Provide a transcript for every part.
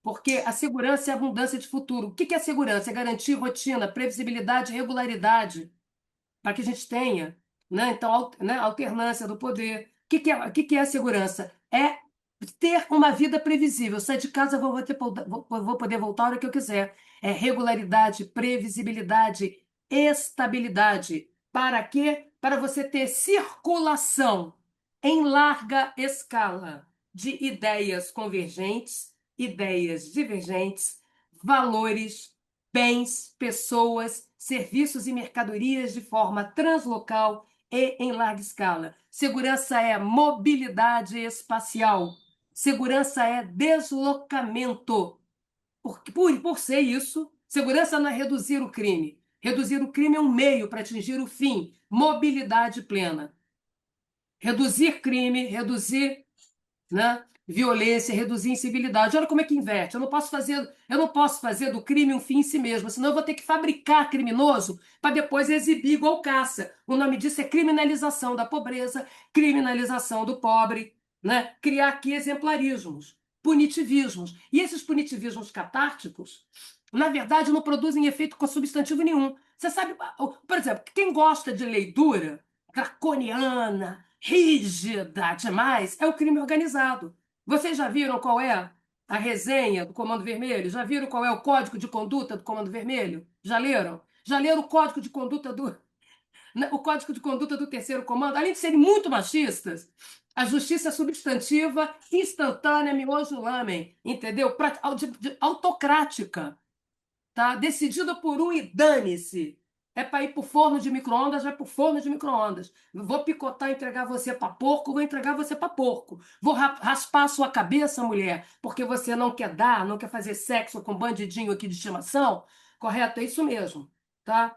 porque a segurança é a abundância de futuro. O que que é segurança? É garantir rotina, previsibilidade, regularidade, para que a gente tenha, né? Então, né, alternância do poder. O que que é a segurança? É ter uma vida previsível. Sair de casa, vou poder voltar a hora que eu quiser. É regularidade, previsibilidade, estabilidade. Para quê? Para você ter circulação em larga escala de ideias convergentes, ideias divergentes, valores, bens, pessoas, serviços e mercadorias de forma translocal e em larga escala. Segurança é mobilidade espacial. Segurança é deslocamento. Por ser isso, segurança não é reduzir o crime. Reduzir o crime é um meio para atingir o fim, mobilidade plena. Reduzir crime, reduzir, né, violência, reduzir incivilidade. Olha como é que inverte. Eu não posso fazer do crime um fim em si mesmo, senão eu vou ter que fabricar criminoso para depois exibir igual caça. O nome disso é criminalização da pobreza, criminalização do pobre, né? Criar aqui exemplarismos, punitivismos. E esses punitivismos catárticos, na verdade, não produzem efeito com substantivo nenhum. Você sabe, por exemplo, quem gosta de lei dura, draconiana, rígida demais, é o crime organizado. Vocês já viram qual é a resenha do Comando Vermelho? Já viram qual é o código de conduta do Comando Vermelho? Já leram? Já leram o código de conduta o código de conduta do Terceiro Comando? Além de serem muito machistas, a justiça substantiva, instantânea, miojo lamen, entendeu? Autocrática, tá? Decidida por um e dane-se. É para ir para o forno de micro-ondas, vai para o forno de micro-ondas. Vou picotar e entregar você para porco, vou entregar você para porco. Vou raspar a sua cabeça, mulher, porque você não quer dar, não quer fazer sexo com um bandidinho aqui de estimação. Correto? É isso mesmo, tá?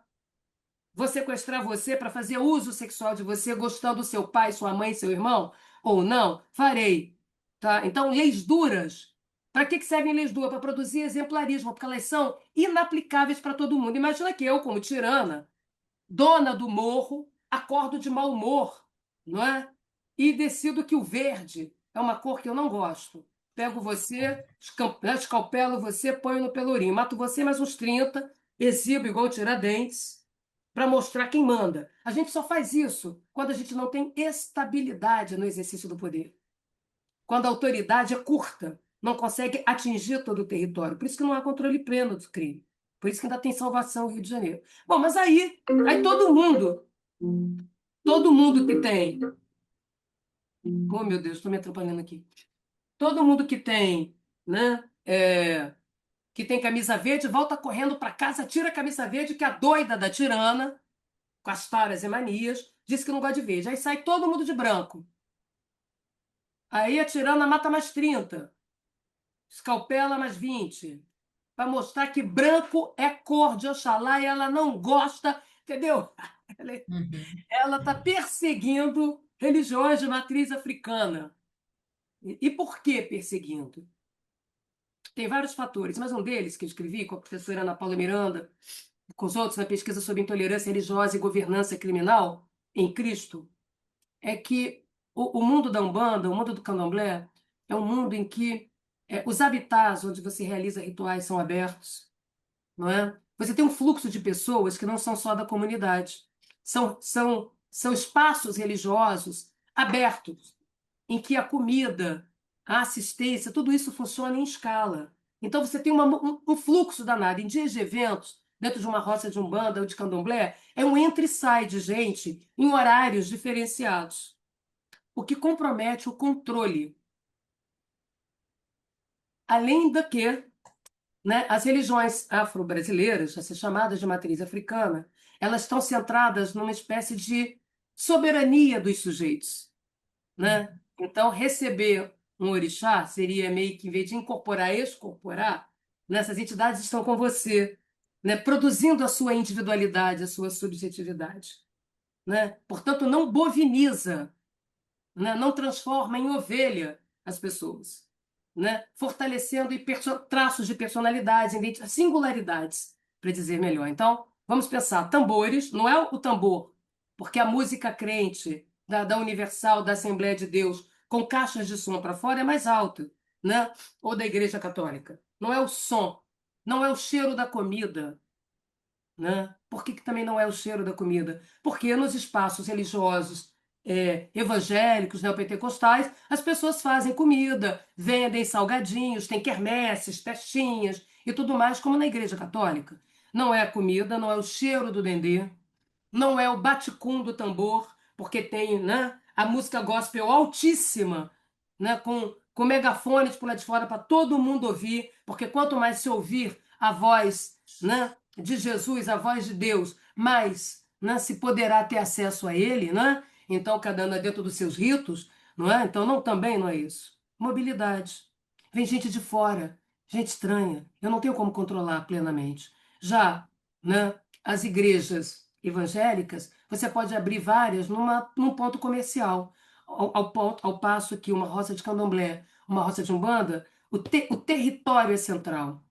Vou sequestrar você para fazer uso sexual de você, gostando do seu pai, sua mãe, seu irmão? Ou não? Farei, tá? Então, leis duras. Para que servem leis duras? Para produzir exemplarismo, porque elas são inaplicáveis para todo mundo. Imagina que eu, como tirana, dona do morro, acordo de mau humor, não é? E decido que o verde é uma cor que eu não gosto. Pego você, escalpelo você, ponho no pelourinho. Mato você mais uns 30, exibo igual Tiradentes, para mostrar quem manda. A gente só faz isso quando a gente não tem estabilidade no exercício do poder. Quando a autoridade é curta, não consegue atingir todo o território. Por isso que não há controle pleno do crime. Por isso que ainda tem salvação no Rio de Janeiro. Bom, mas aí todo mundo que tem. Oh, meu Deus, estou me atrapalhando aqui. Todo mundo que tem, né, que tem camisa verde, volta correndo para casa, tira a camisa verde, que é a doida da tirana, com as taras e manias, disse que não gosta de verde. Aí sai todo mundo de branco. Aí a tirana mata mais 30, escalpela mais 20, para mostrar que branco é cor de Oxalá e ela não gosta, entendeu? Uhum. Ela está perseguindo religiões de matriz africana. E por que perseguindo? Tem vários fatores, mas um deles que eu escrevi com a professora Ana Paula Miranda, com os outros na pesquisa sobre intolerância religiosa e governança criminal em Cristo, é que o mundo da Umbanda, o mundo do Candomblé, é um mundo em que os habitats onde você realiza rituais são abertos, não é? Você tem um fluxo de pessoas que não são só da comunidade. São espaços religiosos abertos, em que a comida, a assistência, tudo isso funciona em escala. Então você tem um fluxo danado. Em dias de eventos, dentro de uma roça de umbanda ou de candomblé, é um entra e sai de gente em horários diferenciados, o que compromete o controle. Além do que, né, as religiões afro-brasileiras, essas chamadas de matriz africana, elas estão centradas numa espécie de soberania dos sujeitos, né? Então, receber um orixá seria meio que, em vez de incorporar, excorporar, nessas entidades estão com você, né? Produzindo a sua individualidade, a sua subjetividade, né? Portanto, não boviniza, né? Não transforma em ovelha as pessoas, né? Fortalecendo traços de personalidade, singularidades, para dizer melhor. Então, vamos pensar, tambores, não é o tambor, porque a música crente da Universal, da Assembleia de Deus, com caixas de som para fora, é mais alta, né? Ou da Igreja Católica. não é o som, não é o cheiro da comida, né? Por que que também não é o cheiro da comida? Porque nos espaços religiosos evangélicos, neopentecostais, as pessoas fazem comida, vendem salgadinhos, tem quermesses, festinhas e tudo mais, como na Igreja Católica. Não é a comida, não é o cheiro do dendê, não é o baticum do tambor, porque tem, né, a música gospel altíssima, né, com megafones por lá de fora para todo mundo ouvir, porque quanto mais se ouvir a voz, né, de Jesus, a voz de Deus, mais, né, se poderá ter acesso a ele, né? Então cada um é dentro dos seus ritos, não é? Então não também não é isso. Mobilidade. Vem gente de fora, gente estranha. Eu não tenho como controlar plenamente. Já, né, as igrejas evangélicas, você pode abrir várias num ponto comercial, ao passo que uma roça de candomblé, uma roça de umbanda, o território é central,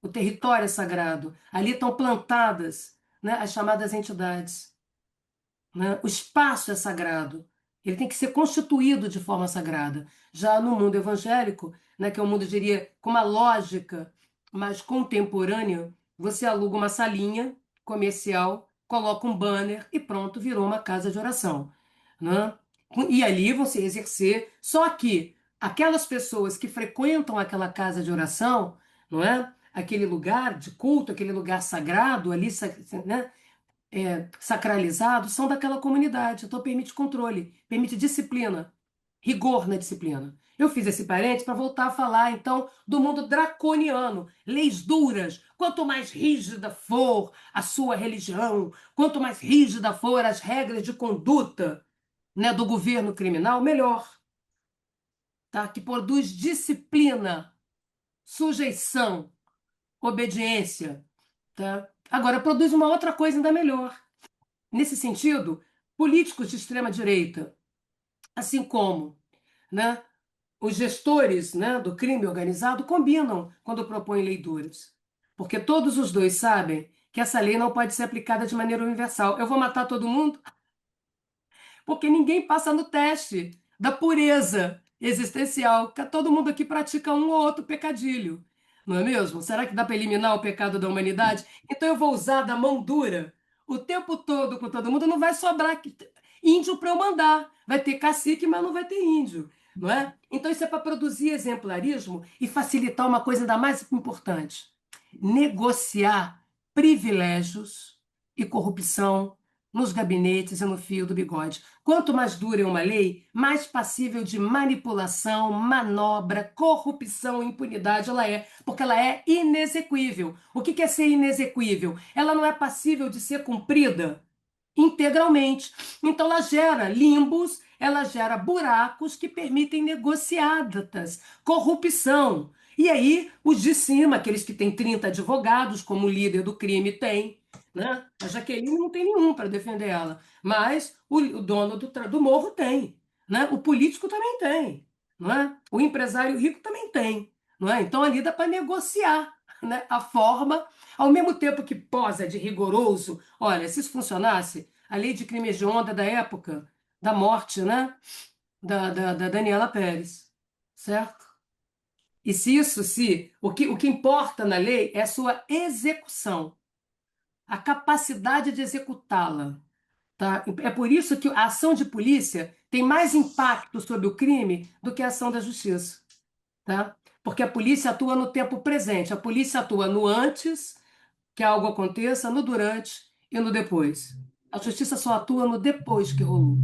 o território é sagrado. Ali estão plantadas, né, as chamadas entidades, né? O espaço é sagrado. Ele tem que ser constituído de forma sagrada. Já no mundo evangélico, né, que é um mundo, eu diria, com uma lógica mais contemporânea, você aluga uma salinha comercial, coloca um banner e pronto, virou uma casa de oração, né? E ali você exercer. Só que aquelas pessoas que frequentam aquela casa de oração, não é? Aquele lugar de culto, aquele lugar sagrado ali, né? Sacralizados são daquela comunidade. Então permite controle, permite disciplina, rigor na disciplina. Eu fiz esse parênteses para voltar a falar, então, do mundo draconiano, leis duras. Quanto mais rígida for a sua religião, quanto mais rígida for as regras de conduta, né, do governo criminal, melhor, tá? Que produz disciplina, sujeição, obediência, tá? Agora produz uma outra coisa ainda melhor. Nesse sentido, políticos de extrema-direita, assim como, né, os gestores, né, do crime organizado, combinam quando propõem lei duras. Porque todos os dois sabem que essa lei não pode ser aplicada de maneira universal. Eu vou matar todo mundo? Porque ninguém passa no teste da pureza existencial, que todo mundo aqui pratica um ou outro pecadilho, não é mesmo? Será que dá para eliminar o pecado da humanidade? Então eu vou usar da mão dura o tempo todo com todo mundo, não vai sobrar índio para eu mandar. Vai ter cacique, mas não vai ter índio, não é? Então isso é para produzir exemplarismo e facilitar uma coisa ainda mais importante: negociar privilégios e corrupção nos gabinetes e no fio do bigode. Quanto mais dura é uma lei, mais passível de manipulação, manobra, corrupção e impunidade ela é, porque ela é inexequível. O que é ser inexequível? Ela não é passível de ser cumprida integralmente. Então, ela gera limbos, ela gera buracos que permitem negociadas, corrupção. E aí, os de cima, aqueles que têm 30 advogados, como o líder do crime tem, né? A Jaqueline não tem nenhum para defender ela, mas o dono do morro tem, né? O político também tem, não é? O empresário rico também tem, não é? Então, ali dá para negociar, né, a forma, ao mesmo tempo que posa de rigoroso. Olha, se isso funcionasse, a lei de crimes de onda da época da morte, né, da Daniela Pérez, certo? E se o que importa na lei é a sua execução, a capacidade de executá-la, tá? É por isso que a ação de polícia tem mais impacto sobre o crime do que a ação da justiça, tá? Porque a polícia atua no tempo presente, a polícia atua no antes que algo aconteça, no durante e no depois. A justiça só atua no depois que rolou.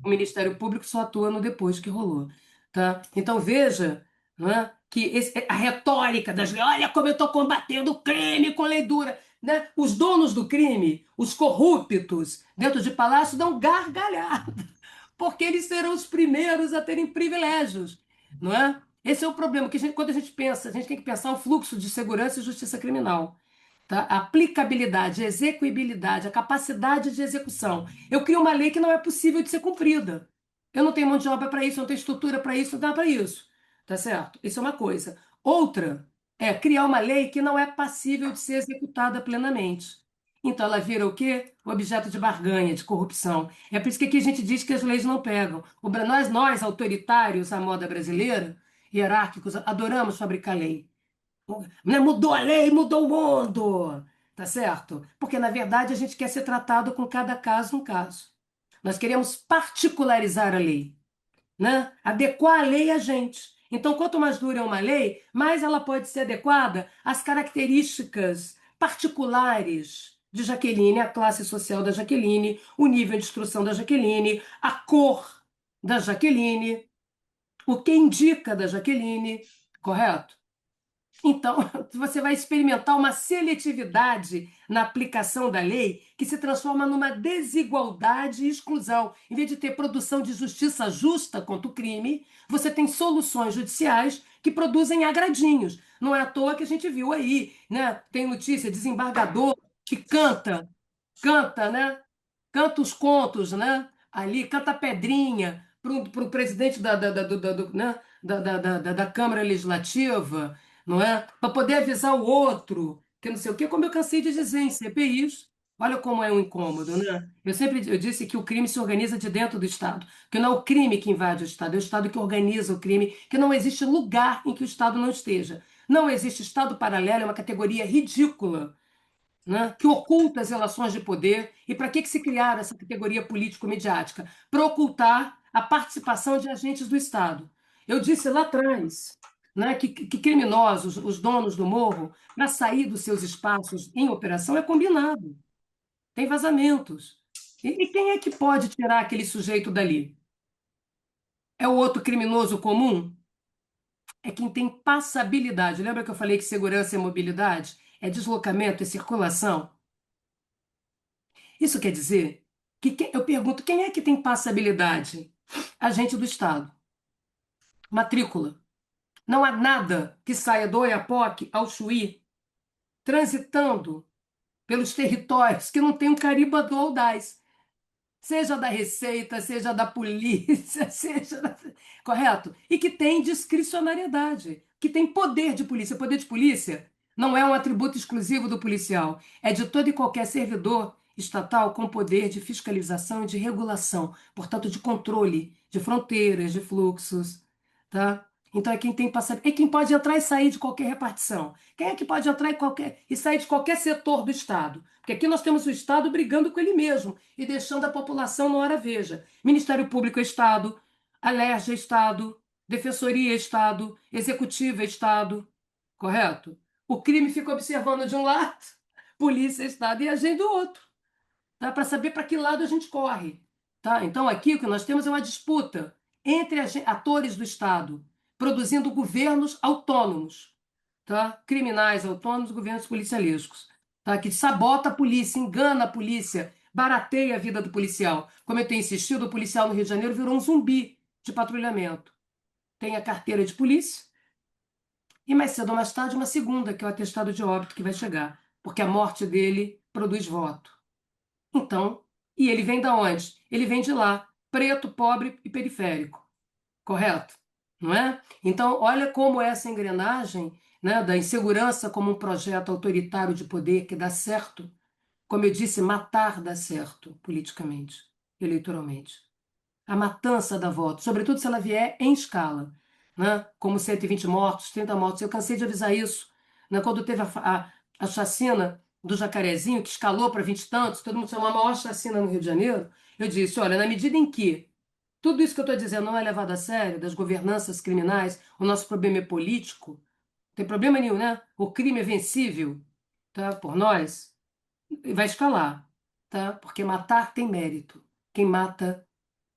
O Ministério Público só atua no depois que rolou, tá? Então veja, não é, que a retórica das leis, olha como eu estou combatendo o crime com lei dura, né? Os donos do crime, os corruptos dentro de palácio dão gargalhada, porque eles serão os primeiros a terem privilégios, não é? Esse é o problema, que quando a gente pensa, a gente tem que pensar o fluxo de segurança e justiça criminal, tá? A aplicabilidade, a execuibilidade, a capacidade de execução. Eu crio uma lei que não é possível de ser cumprida. Eu não tenho mão de obra para isso, eu não tenho estrutura para isso, não dá para isso. Tá certo? Isso é uma coisa. Outra é criar uma lei que não é passível de ser executada plenamente. Então ela vira o quê? Objeto de barganha, de corrupção. É por isso que aqui a gente diz que as leis não pegam. Nós autoritários, à moda brasileira, hierárquicos, adoramos fabricar lei. Né? Mudou a lei, mudou o mundo, tá certo? Porque, na verdade, a gente quer ser tratado com cada caso um caso. Nós queremos particularizar a lei, né? Adequar a lei a gente. Então, quanto mais dura é uma lei, mais ela pode ser adequada às características particulares de Jaqueline, a classe social da Jaqueline, o nível de instrução da Jaqueline, a cor da Jaqueline, o que indica da Jaqueline, correto? Então, você vai experimentar uma seletividade na aplicação da lei que se transforma numa desigualdade e exclusão. Em vez de ter produção de justiça justa contra o crime, você tem soluções judiciais que produzem agradinhos. Não é à toa que a gente viu aí, né? Tem notícia, desembargador que canta, né? Canta os contos, né? Ali, canta pedrinha para o presidente né? da Câmara Legislativa, não é? Para poder avisar o outro, que não sei o quê, como eu cansei de dizer em CPIs. Olha como é um incômodo, né? Eu disse que o crime se organiza de dentro do Estado, que não é o crime que invade o Estado, é o Estado que organiza o crime, que não existe lugar em que o Estado não esteja. Não existe Estado paralelo, é uma categoria ridícula, né, que oculta as relações de poder. E para que se criaram essa categoria político-midiática? Para ocultar a participação de agentes do Estado. Eu disse lá atrás, né, que criminosos, os donos do morro, para sair dos seus espaços em operação é combinado, tem vazamentos. E quem é que pode tirar aquele sujeito dali? É o outro criminoso comum? É quem tem passabilidade. Lembra que eu falei que segurança é mobilidade? É deslocamento, é circulação? Isso quer dizer eu pergunto, quem é que tem passabilidade? Agente do Estado. Matrícula. Não há nada que saia do Oiapoque ao Chuí transitando pelos territórios que não tem um carimbo do Audaz. Seja da Receita, seja da polícia, correto? E que tem discricionariedade, que tem poder de polícia. Poder de polícia não é um atributo exclusivo do policial, é de todo e qualquer servidor estatal com poder de fiscalização e de regulação, portanto, de controle de fronteiras, de fluxos, tá? Então é quem tem passaporte, é quem pode entrar e sair de qualquer repartição. Quem é que pode entrar e sair de qualquer setor do Estado? Porque aqui nós temos o Estado brigando com ele mesmo e deixando a população na hora veja. Ministério Público é Estado, Alerj é Estado, Defensoria é Estado, Executiva é Estado, correto? O crime fica observando de um lado, polícia é Estado e a gente do outro, tá? Para saber para que lado a gente corre, tá? Então aqui o que nós temos é uma disputa entre atores do Estado, produzindo governos autônomos, tá? Criminais autônomos, governos policialescos, tá? Que sabota a polícia, engana a polícia, barateia a vida do policial. Como eu tenho insistido, o policial no Rio de Janeiro virou um zumbi de patrulhamento. Tem a carteira de polícia e mais cedo ou mais tarde uma segunda, que é o atestado de óbito que vai chegar, porque a morte dele produz voto. Então, e ele vem da onde? Ele vem de lá, preto, pobre e periférico, correto? Não é? Então, olha como essa engrenagem, né, da insegurança como um projeto autoritário de poder que dá certo, como eu disse, matar dá certo politicamente, eleitoralmente. A matança dá voto, sobretudo se ela vier em escala, né? Como 120 mortos, 30 mortos. Eu cansei de avisar isso, né? Quando teve a chacina do Jacarezinho, que escalou para 20 e tantos, todo mundo chamou a maior chacina no Rio de Janeiro, eu disse, olha, na medida em que tudo isso que eu estou dizendo não é levado a sério, das governanças criminais, o nosso problema é político, não tem problema nenhum, né? O crime é vencível, tá? Por nós, e vai escalar, tá? Porque matar tem mérito. Quem mata,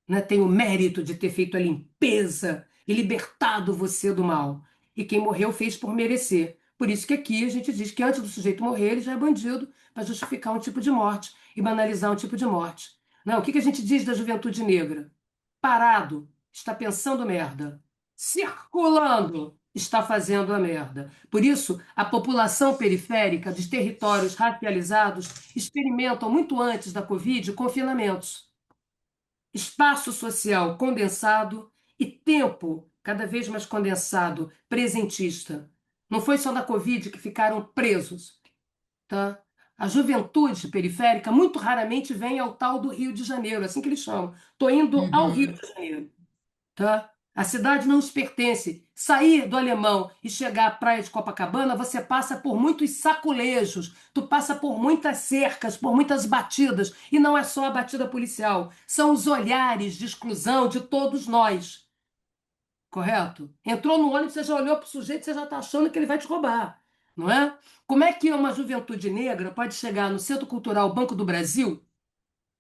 né, tem o mérito de ter feito a limpeza e libertado você do mal. E quem morreu fez por merecer. Por isso que aqui a gente diz que antes do sujeito morrer, ele já é bandido para justificar um tipo de morte e banalizar um tipo de morte. Não, o que que a gente diz da juventude negra? Parado, está pensando merda. Circulando, está fazendo a merda. Por isso, a população periférica dos territórios racializados experimentam muito antes da Covid confinamentos, espaço social condensado e tempo cada vez mais condensado, presentista. Não foi só na Covid que ficaram presos, tá? A juventude periférica muito raramente vem ao tal do Rio de Janeiro, assim que eles chamam. Estou indo ao Rio Uhum. de Janeiro, tá? A cidade não nos pertence. Sair do Alemão e chegar à praia de Copacabana, você passa por muitos sacolejos, tu passa por muitas cercas, por muitas batidas. E não é só a batida policial, são os olhares de exclusão de todos nós. Correto? Entrou no ônibus, você já olhou para o sujeito, você já está achando que ele vai te roubar, não é? Como é que uma juventude negra pode chegar no Centro Cultural Banco do Brasil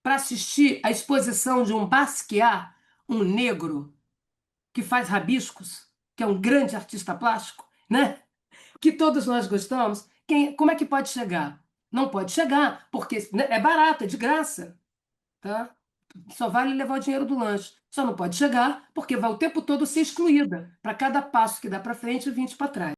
para assistir à exposição de um Basquiat, um negro que faz rabiscos, que é um grande artista plástico, né? Que todos nós gostamos? Como é que pode chegar? Não pode chegar, porque né, é barato, é de graça, tá? Só vale levar o dinheiro do lanche. Só não pode chegar porque vai o tempo todo ser excluída. Para cada passo que dá para frente, 20 para trás.